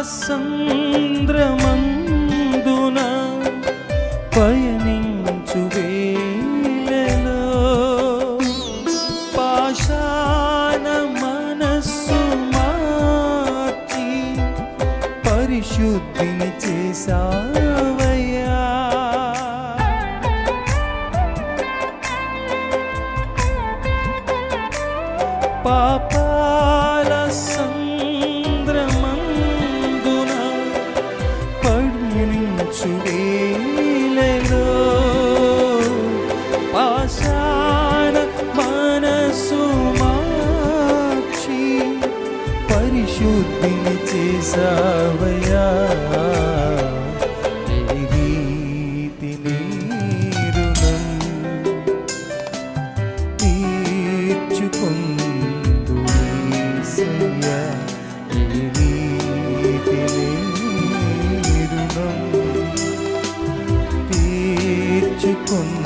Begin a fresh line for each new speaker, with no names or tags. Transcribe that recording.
సంద్రమందున పయనించు వేళలో పాషాణ మనస్సు మార్చి పరిశుద్ధిని చేసావయ్యా. పాపాల సంద్రమందున పయనించు వేళలో పాషాణ మనసు మార్చి పరిశుద్ధిని చేసావయ్యా. ఏ రీతి నీ రుణం తీర్చుకుందు యేసయ్యా. ఏ రీతి నీ రుణం తీర్చుకుందు